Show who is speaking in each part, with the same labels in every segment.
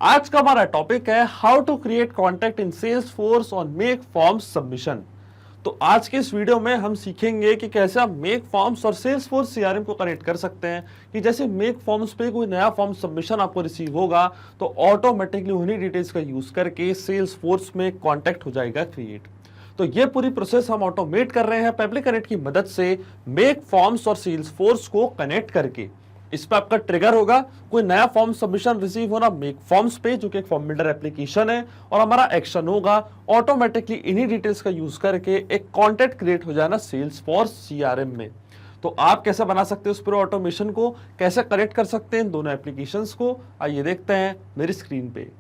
Speaker 1: आज का हमारा टॉपिक है how to create contact in Salesforce और मेक फॉर्म्स सबमिशन। तो आज के इस वीडियो में हम सीखेंगे कि कैसे आप मेक फॉर्म्स और सेल्सफोर्स सीआरएम को कनेक्ट कर सकते हैं कि जैसे मेक फॉर्म्स पे कोई नया फॉर्म सबमिशन आपको रिसीव होगा तो ऑटोमेटिकली उन्हीं डिटेल्स का यूज करके सेल्सफोर्स में कॉन्टैक्ट हो जाएगा क्रिएट। तो ये पूरी प्रोसेस हम ऑटोमेट कर रहे हैं पेबली कनेक्ट की मदद से मेक फॉर्म्स और सेल्सफोर्स को कनेक्ट करके। इस पे आपका ट्रिगर होगा कोई नया फॉर्म सबमिशन रिसीव होना मेक फॉर्म्स पे जो कि एक फॉर्म बिल्डर एप्लीकेशन है, और हमारा एक्शन होगा ऑटोमेटिकली इन्हीं डिटेल्स का यूज करके एक कॉन्टैक्ट क्रिएट हो जाना सेल्सफोर्स सीआरएम में। तो आप कैसे बना सकते हैं उस पूरे ऑटोमेशन को, कैसे कनेक्ट कर सकते हैं इन दोनों एप्लीकेशंस को, आइए देखते हैं मेरी स्क्रीन पे।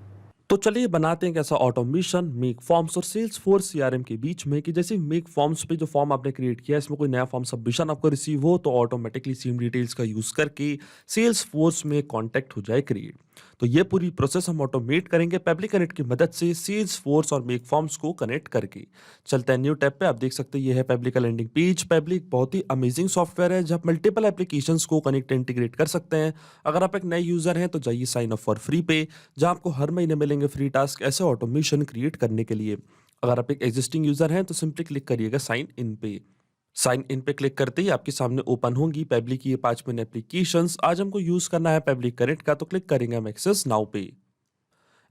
Speaker 1: तो चलिए बनाते हैं कैसा ऑटोमेशन मेक फॉर्म्स और सेल्सफोर्स सीआरएम के बीच में कि जैसे मेक फॉर्म्स पे जो फॉर्म आपने क्रिएट किया इसमें कोई नया फॉर्म सबमिशन आपको रिसीव हो तो ऑटोमेटिकली सेम डिटेल्स का यूज करके सेल्सफोर्स में कांटेक्ट हो जाए क्रिएट। तो ये पूरी प्रोसेस हम ऑटोमेट करेंगे पेबली कनेक्ट की मदद से सेल्सफोर्स और मेक फॉर्म्स को कनेक्ट करके। चलते हैं न्यू टैब पे। आप देख सकते हैं ये है पेबली का लैंडिंग पेज। पेबली एक बहुत ही अमेजिंग सॉफ्टवेयर है जहाँ मल्टीपल एप्लीकेशंस को कनेक्ट इंटीग्रेट कर सकते हैं। अगर आप एक नए यूजर हैं तो जाइए साइन अप फॉर फ्री पे, जहाँ आपको हर महीने मिलेंगे फ्री टास्क ऐसे ऑटोमेशन क्रिएट करने के लिए। अगर आप एक एग्जिस्टिंग यूजर हैं तो सिंपली क्लिक करिएगा साइन इन पे। साइन इन पे क्लिक करते ही आपके सामने ओपन होंगी पेबली की ये 5 मिनट एप्लीकेशंस। आज हमको यूज करना है पेबली कनेक्ट का, तो क्लिक करेंगे हम एक्सेस नाउ पे।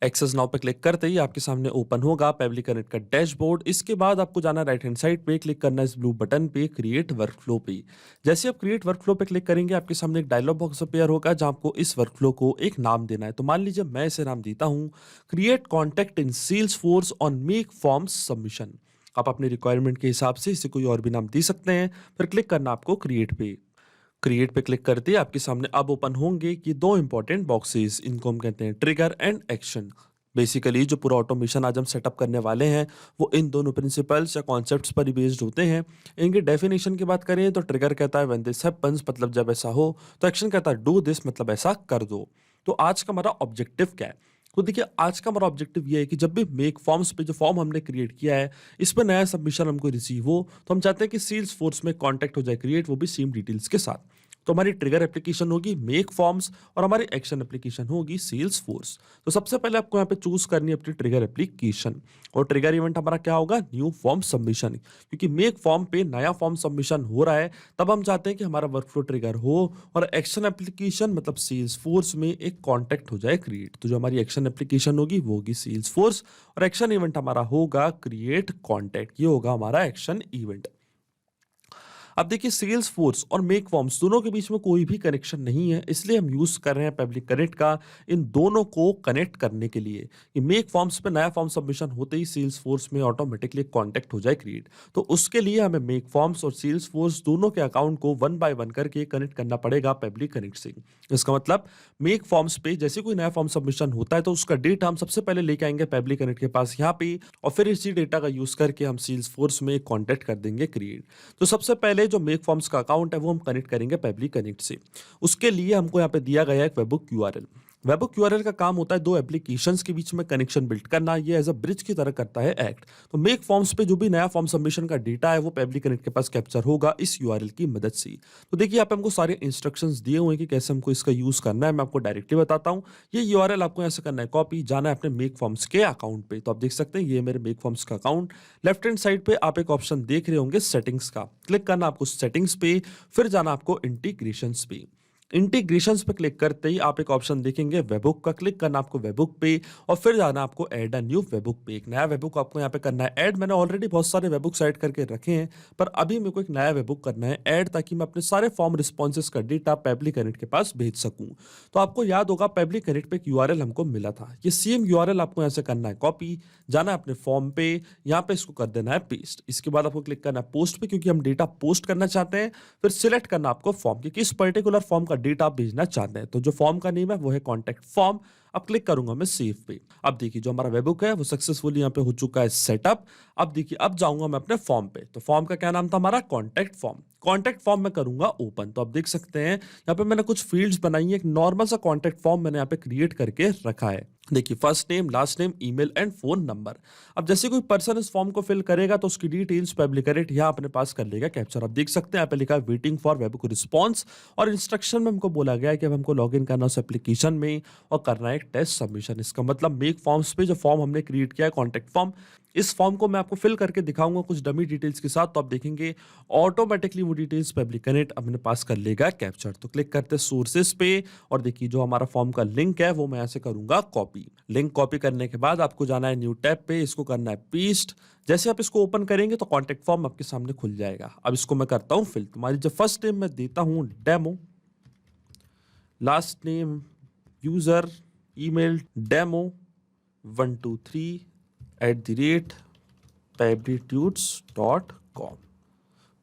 Speaker 1: एक्सेस नाउ पे क्लिक करते ही आपके सामने ओपन होगा पेबली कनेक्ट का डैशबोर्ड। इसके बाद आपको जाना राइट हैंड साइड पे, क्लिक करना है इस ब्लू बटन पे क्रिएट वर्कफ्लो पे। जैसे आप क्रिएट वर्कफ्लो पे क्लिक करेंगे आपके सामने एक डायलॉग बॉक्स अपेयर होगा जहां आपको इस वर्कफ्लो को एक नाम देना है। तो मान लीजिए मैं इसे नाम देता हूँ create contact in Salesforce on make forms submission. आप अपने रिक्वायरमेंट के हिसाब से इसे कोई और भी नाम दे सकते हैं। फिर क्लिक करना आपको क्रिएट पे। क्रिएट पे क्लिक करते ही आपके सामने अब ओपन होंगे कि दो इंपॉर्टेंट बॉक्सेस, इनको हम कहते हैं ट्रिगर एंड एक्शन। बेसिकली जो पूरा ऑटोमेशन आज हम सेटअप करने वाले हैं वो इन दोनों प्रिंसिपल्स या कॉन्सेप्ट्स पर ही बेस्ड होते हैं। इनकी डेफिनेशन की बात करें तो ट्रिगर कहता है व्हेन दिस हैपेंस, मतलब जब ऐसा हो। तो एक्शन कहता है डू दिस, मतलब ऐसा कर दो। तो आज का हमारा ऑब्जेक्टिव क्या है? तो देखिए आज का हमारा ऑब्जेक्टिव ये है कि जब भी मेक फॉर्म्स पे जो फॉर्म हमने क्रिएट किया है इस पर नया सबमिशन हमको रिसीव हो तो हम चाहते हैं कि सेल्स फोर्स में कांटेक्ट हो जाए क्रिएट, वो भी सेम डिटेल्स के साथ। तो हमारी ट्रिगर एप्लीकेशन होगी मेक फॉर्म्स और हमारी एक्शन एप्लीकेशन होगी सेल्स फोर्स। तो सबसे पहले आपको यहाँ पे चूज करनी है अपनी ट्रिगर एप्लीकेशन, और ट्रिगर इवेंट हमारा क्या होगा? New form submission. क्योंकि मेक फॉर्म पे नया फॉर्म सबमिशन हो रहा है तब हम चाहते हैं कि हमारा वर्कफ्लो ट्रिगर हो और एक्शन एप्लीकेशन मतलब सेल्स फोर्स में एक कॉन्टैक्ट हो जाए क्रिएट। तो जो हमारी एक्शन एप्लीकेशन होगी वो होगी सेल्स फोर्स और एक्शन इवेंट हमारा होगा क्रिएट कॉन्टैक्ट। ये होगा हमारा एक्शन इवेंट। अब देखिए सेल्स फोर्स और मेक फॉर्म्स दोनों के बीच में कोई भी कनेक्शन नहीं है, इसलिए हम यूज कर रहे हैं पब्लिक कनेक्ट का इन दोनों को कनेक्ट करने के लिए कि मेक फॉर्म्स पे नया फॉर्म सबमिशन होते ही सेल्स फोर्स में ऑटोमेटिकली कांटेक्ट हो जाए क्रिएट। तो उसके लिए हमें मेक फॉर्म्स और सेल्स फोर्स दोनों के अकाउंट को वन बाय वन करके कनेक्ट करना पड़ेगा पब्लिक कनेक्ट से। इसका मतलब मेक फॉर्म्स पे जैसे कोई नया फॉर्म सबमिशन होता है तो उसका डेटा हम सबसे पहले लेके आएंगे पब्लिक कनेक्ट के पास यहाँ पे, और फिर इसी डेटा का यूज करके हम सेल्स फोर्स में कॉन्टेक्ट कर देंगे क्रिएट। तो सबसे पहले जो मेक फॉर्म्स का अकाउंट है वो हम कनेक्ट करेंगे पब्लिक कनेक्ट से। उसके लिए हमको यहाँ पे दिया गया है एक वेबबुक यूआरएल। वेबबुक यूआरएल का काम होता है दो एप्लीकेशंस के बीच में कनेक्शन बिल्ड करना, ये एज अ ब्रिज की तरह करता है एक्ट। तो मेक फॉर्म्स पे जो भी नया फॉर्म सबमिशन का डेटा है वो पब्लिक कनेक्ट के पास कैप्चर होगा इस यूआरएल की मदद से। तो देखिए यहाँ पे हमको सारे इंस्ट्रक्शंस दिए हुए हैं कि कैसे हमको इसका यूज करना है, मैं आपको डायरेक्टली बताता हूँ। ये यूआरएल आपको यहाँ से करना है कॉपी, जाना है अपने मेक फॉर्म्स के अकाउंट पे। तो आप देख सकते हैं ये मेरे मेक फॉर्म्स का अकाउंट। लेफ्ट हैंड साइड पे आप एक ऑप्शन देख रहे होंगे सेटिंग्स का, क्लिक करना आपको सेटिंग्स पे, फिर जाना आपको इंटीग्रेशंस पे। इंटीग्रेशंस पे क्लिक करते ही आप एक ऑप्शन देखेंगे वेबबुक का, क्लिक करना आपको वेबबुक पे और फिर जाना आपको ऐड अ न्यू वेबबुक पे। एक नया वेबबुक आपको यहाँ पे करना है ऐड। मैंने ऑलरेडी बहुत सारे वेबबुक्स ऐड करके रखे हैं पर अभी मेरे को एक नया वेबबुक करना है ऐड, ताकि मैं अपने सारे फॉर्म रिस्पॉन्सेज का डेटा पब्लिक कनेक्ट के पास भेज सकूं। तो आपको याद होगा पब्लिक कनेक्ट पे एक यूआरएल हमको मिला था, ये सेम यूआरएल आपको यहाँ से करना है कॉपी, जाना है अपने फॉर्म पे, यहाँ पे इसको कर देना है पेस्ट। इसके बाद आपको क्लिक करना है पोस्ट पे क्योंकि हम डेटा पोस्ट करना चाहते हैं। फिर सिलेक्ट करना आपको फॉर्म कि किस पर्टिकुलर फॉर्म का डेटा आप भेजना चाहते हैं। तो जो फॉर्म का नेम है वो है कॉन्टैक्ट फॉर्म। अब क्लिक करूंगा मैं सेव पे। अब देखिए जो हमारा वेबबुक है वो सक्सेसफुली यहाँ पे हो चुका है सेटअप। अब देखिए अब जाऊंगा मैं अपने फॉर्म पे। तो फॉर्म का क्या नाम था हमारा? Contact form. कॉन्टैक्ट फॉर्म में करूंगा ओपन। तो आप देख सकते हैं यहाँ पे मैंने कुछ फील्ड्स बनाई है। एक नॉर्मल सा कॉन्टैक्ट फॉर्म मैंने यहाँ पे क्रिएट करके रखा है। देखिए first name, last name, email and phone number. अब जैसे कोई पर्सन इस फॉर्म को फिल करेगा तो उसकी डिटेल्स पब्लिक करेक्ट यहाँ अपने पास कर लेगा कैप्चर। आप देख सकते हैं यहाँ पे लिखा है वेटिंग फॉर वेब को रिस्पॉन्स, और इंस्ट्रक्शन में हमको बोला गया है कि अब हमको लॉग इन करना उस एप्लीकेशन में और करना है एक टेस्ट सबमिशन। इसका मतलब मेक फॉर्म्स पे जो फॉर्म हमने क्रिएट किया है कॉन्टैक्ट फॉर्म, इस फॉर्म को मैं आपको फिल करके दिखाऊंगा कुछ डमी डिटेल्स के साथ, तो आप देखेंगे ऑटोमेटिकली वो डिटेल्स पब्लिक करेक्ट अपने पास कर लेगा कैप्चर। तो क्लिक करते हैं सोर्सेस पे, और देखिए जो हमारा फॉर्म का लिंक है वो मैं ऐसे करूंगा कॉपी। लिंक कॉपी करने के बाद आपको जाना है न्यू टैब पे, इसको करना है पेस्ट। जैसे आप इसको ओपन करेंगे तो कॉन्टैक्ट फॉर्म आपके सामने खुल जाएगा। अब इसको मैं करता हूँ फिल। तुम्हारी जो फर्स्ट नेम मैं देता हूँ demo, last name user, email demo123@pabritutes.com।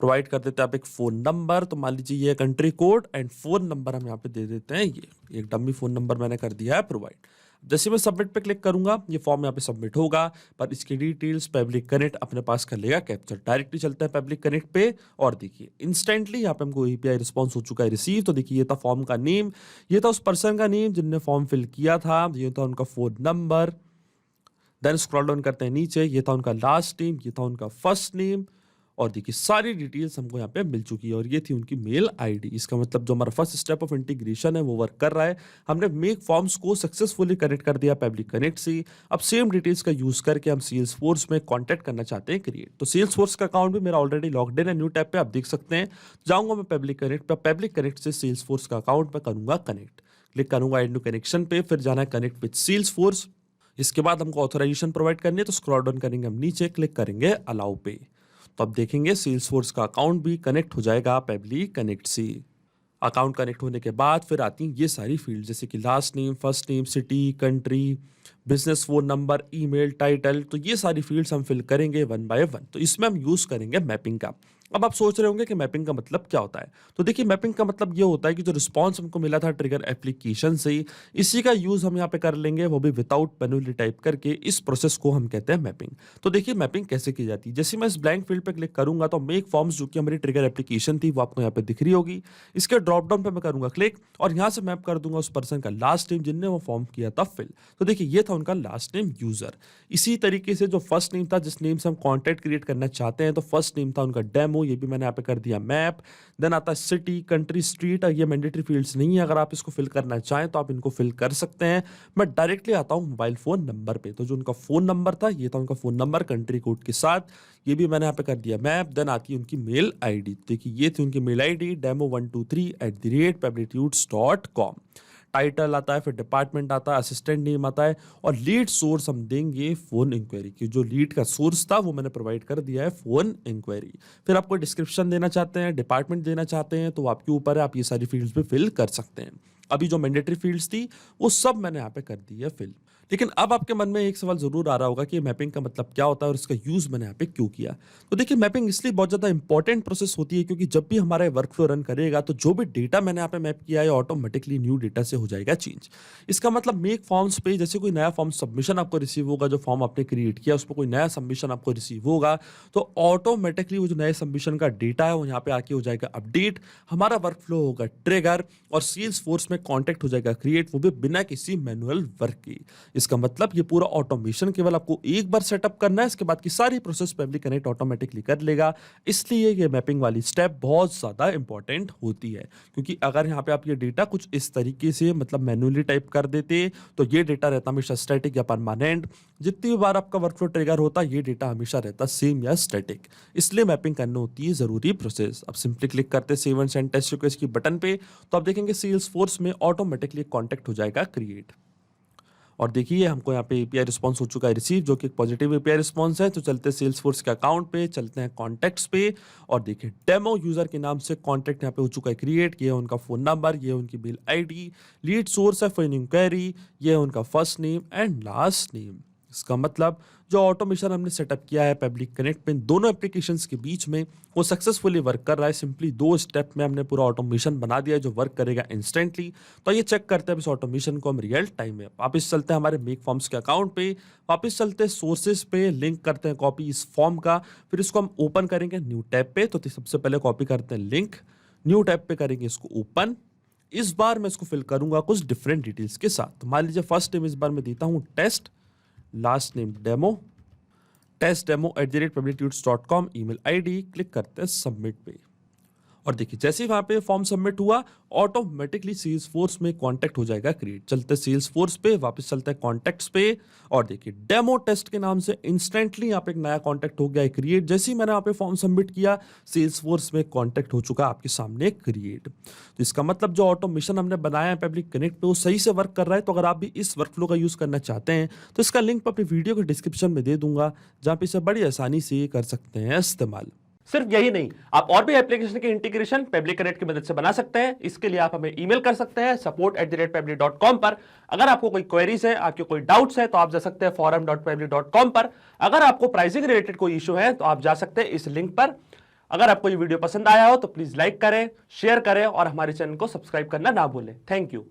Speaker 1: Provide कर देते हैं आप एक फ़ोन नंबर, तो मान लीजिए ये country code and phone number हम यहाँ पे दे देते हैं। ये एक डमी फ़ोन नंबर मैंने कर दिया है प्रोवाइड। जैसे मैं सबमिट पे क्लिक करूंगा ये फॉर्म यहाँ पे सबमिट होगा, पर इसकी डिटेल्स पब्लिक कनेक्ट अपने पास कर लेगा कैप्चर। डायरेक्टली चलते हैं पब्लिक कनेक्ट पे, और देखिए इंस्टेंटली यहाँ पे हमको एपीआई रिस्पॉन्स हो चुका है रिसीव। तो देखिए ये था फॉर्म का नेम, ये था उस पर्सन का नेम जिनने फॉर्म फिल किया था, ये था उनका phone number. Then scroll down करते हैं नीचे, ये था उनका लास्ट नेम, ये था उनका फर्स्ट नेम, और देखिए सारी डिटेल्स हमको यहाँ पे मिल चुकी है, और ये थी उनकी मेल आईडी। इसका मतलब जो हमारा फर्स्ट स्टेप ऑफ इंटीग्रेशन है वो वर्क कर रहा है। हमने मेक फॉर्म्स को सक्सेसफुली कनेक्ट कर दिया पब्लिक कनेक्ट से। अब सेम डिटेल्स का यूज करके हम सेल्स फोर्स में कॉन्टैक्ट करना चाहते हैं क्रिएट। तो सेल्स फोर्स का अकाउंट भी मेरा ऑलरेडी लॉग्ड इन है। न्यू टैब पे आप देख सकते हैं, जाऊंगा मैं पब्लिक कनेक्ट पे, पब्लिक कनेक्ट से सेल्स फोर्स का अकाउंट पे करूंगा कनेक्ट। क्लिक करूंगा एड न्यू कनेक्शन पे, फिर जाना है कनेक्ट विद सेल्स फोर्स। इसके बाद हमको ऑथराइजेशन प्रोवाइड करनी है, तो स्क्रॉल डाउन करेंगे हम नीचे, क्लिक करेंगे अलाउ पे। तो अब देखेंगे सेल्स फोर्स का अकाउंट भी कनेक्ट हो जाएगा पब्लिक कनेक्ट से। अकाउंट कनेक्ट होने के बाद फिर आती हैं ये सारी फील्ड, जैसे कि last name, first name, city, country, business phone number, email, title. तो ये सारी फील्ड्स हम फिल करेंगे वन बाय वन। तो इसमें हम यूज करेंगे मैपिंग का। अब आप सोच रहे होंगे कि मैपिंग का मतलब क्या होता है, तो देखिए मैपिंग का मतलब ये होता है कि जो रिस्पांस हमको मिला था ट्रिगर एप्लीकेशन से, इसी का यूज हम यहाँ पे कर लेंगे, वो भी विदाउट मैन्युअली टाइप करके। इस प्रोसेस को हम कहते हैं मैपिंग। तो देखिए मैपिंग कैसे की जाती है, जैसे मैं इस ब्लैंक फील्ड पे क्लिक करूंगा तो मेक फॉर्म्स जो कि हमारी ट्रिगर एप्लीकेशन थी वो आपको यहाँ पे दिख रही होगी। इसके ड्रॉप डाउन पे मैं करूंगा क्लिक, और यहाँ से मैप कर दूंगा उस पर्सन का लास्ट नेम जिनने वो फॉर्म किया था फिल। तो देखिए ये था उनका लास्ट नेम यूजर। इसी तरीके से जो फर्स्ट नेम था, जिस नेम से हम कॉन्टैक्ट क्रिएट करना चाहते हैं, तो फर्स्ट नेम था उनका डेमो, ये भी मैंने यहाँ पे कर दिया मैप। देन आता है सिटी, कंट्री, स्ट्रीट। ये मैंडेटरी फील्ड्स नहीं है, अगर आप इसको फिल करना चाहें तो आप इनको फिल कर सकते हैं। मैं डायरेक्टली आता हूँ मोबाइल फोन नंबर पे, तो जो उनका फोन नंबर था ये था उनका फोन नंबर कंट्री कोड के साथ, ये भी मैंने यहाँ पे कर दिया मैप। देन आती है उनकी मेल आईडी, देखिए ये थी उनकी मेल आईडी demo123@pabritutes.com। टाइटल आता है, फिर डिपार्टमेंट आता है, असिस्टेंट नेम आता है, और लीड सोर्स हम देंगे फोन इंक्वायरी की। जो लीड का सोर्स था वो मैंने प्रोवाइड कर दिया है फोन इंक्वायरी। फिर आप कोई डिस्क्रिप्शन देना चाहते हैं, डिपार्टमेंट देना चाहते हैं, तो आपके ऊपर है, आप ये सारी फील्ड्स पे फिल कर सकते हैं। अभी जो मैंडेटरी फील्ड्स थी वो सब मैंने यहाँ पे कर दी है फिल। लेकिन अब आपके मन में एक सवाल जरूर आ रहा होगा कि मैपिंग का मतलब क्या होता है और इसका यूज मैंने यहाँ पे क्यों किया। तो देखिए मैपिंग इसलिए बहुत ज्यादा इंपॉर्टेंट प्रोसेस होती है क्योंकि जब भी हमारा वर्कफ्लो रन करेगा तो जो भी डेटा मैंने यहाँ पे मैप किया है ऑटोमेटिकली न्यू डेटा से हो जाएगा चेंज। इसका मतलब मेक फॉर्म्स पे जैसे कोई नया फॉर्म सबमिशन आपको रिसीव होगा, जो फॉर्म आपने क्रिएट किया उस पर कोई नया सबमिशन आपको रिसीव होगा, तो ऑटोमेटिकली वो जो नए सबमिशन का डेटा है वो यहाँ पे आके हो जाएगा अपडेट, हमारा वर्कफ्लो होगा ट्रिगर, और सेल्स फोर्स में कॉन्टैक्ट हो जाएगा क्रिएट, वो भी बिना किसी मैनुअल वर्क के। इसका मतलब ये पूरा ऑटोमेशन केवल आपको एक बार सेटअप करना है, इसके बाद की सारी प्रोसेस पब्लिक कनेक्ट ऑटोमेटिकली कर लेगा। इसलिए ये मैपिंग वाली स्टेप बहुत ज्यादा इंपॉर्टेंट होती है, क्योंकि अगर यहाँ पे आप ये डेटा कुछ इस तरीके से मतलब मैनुअली टाइप कर देते तो ये डेटा रहता हमेशा स्टैटिक या परमानेंट। जितनी बार आपका वर्कफ्लो ट्रिगर होता ये डेटा हमेशा रहता सेम या स्टैटिक। इसलिए मैपिंग करनी होती है जरूरी प्रोसेस। अब सिंपली क्लिक करते save and send test request की बटन पे, तो आप देखेंगे सेल्स फोर्स में ऑटोमेटिकली कॉन्टैक्ट हो जाएगा क्रिएट। और देखिए हमको यहाँ पे एपीआई रिस्पांस हो चुका है रिसीव, जो कि एक पॉजिटिव एपीआई रिस्पांस है। तो चलते हैं सेल्स फोर्स के अकाउंट पे, चलते हैं कॉन्टैक्ट्स पे, और देखिए डेमो यूजर के नाम से कॉन्टैक्ट यहाँ पे हो चुका है क्रिएट। ये है उनका फोन नंबर, ये है उनकी मेल आईडी, लीड सोर्स है फोन इंक्वायरी, ये है उनका first name and last name. इसका मतलब जो ऑटोमेशन हमने सेटअप किया है पब्लिक कनेक्ट में दोनों एप्लीकेशंस के बीच में, वो सक्सेसफुली वर्क कर रहा है। सिंपली 2 स्टेप में हमने पूरा ऑटोमेशन बना दिया है जो वर्क करेगा इंस्टेंटली। तो ये चेक करते हैं इस ऑटोमेशन को हम रियल टाइम में। वापस चलते हैं हमारे मेक फॉर्म्स के अकाउंट पे, वापस चलते हैं सोर्सेज पे, लिंक करते हैं कॉपी इस फॉर्म का, फिर इसको हम ओपन करेंगे न्यू टैब पे। तो सबसे पहले कॉपी करते हैं लिंक, न्यू टैब पे करेंगे इसको ओपन, इस बार मैं इसको फिल करूंगा कुछ डिफरेंट डिटेल्स के साथ। तो मान लीजिए फर्स्ट नेम इस बार मैं देता हूं test, last name demo, testdemo@publictudes.com email ID, click करते हैं सबमिट पे। और देखिए जैसे ही वहां पे फॉर्म सबमिट हुआ ऑटोमेटिकली सेल्सफोर्स में कॉन्टैक्ट हो जाएगा क्रिएट। चलते हैं सेल्सफोर्स पे, वापस चलते हैं कॉन्टैक्ट्स पे और देखिए डेमो टेस्ट के नाम से इंस्टेंटली यहाँ पे एक नया कॉन्टैक्ट हो गया है क्रिएट। जैसे ही मैंने यहाँ पे फॉर्म सबमिट किया सेल्सफोर्स में कॉन्टैक्ट हो चुका है आपके सामने क्रिएट। तो इसका मतलब जो ऑटोमेशन हमने बनाया है पब्लिक कनेक्ट पे वो सही से वर्क कर रहा है। तो अगर आप भी इस वर्कफ्लो का यूज करना चाहते हैं तो इसका लिंक मैं अपनी वीडियो के डिस्क्रिप्शन में दे दूंगा, जहां पे इसे बड़ी आसानी से कर सकते हैं इस्तेमाल। सिर्फ यही नहीं, आप और भी एप्लीकेशन के इंटीग्रेशन पब्लिक कनेक्ट की मदद से बना सकते हैं। इसके लिए आप हमें ईमेल कर सकते हैं support@public.com पर। अगर आपको कोई क्वेरीज है, आपके कोई डाउट्स है तो आप जा सकते हैं forum.public.com पर। अगर आपको प्राइसिंग रिलेटेड कोई इशू है तो आप जा सकते हैं इस लिंक पर। अगर आपको ये वीडियो पसंद आया हो तो प्लीज लाइक करें, शेयर करें और हमारे चैनल को सब्सक्राइब करना ना भूलें। Thank you.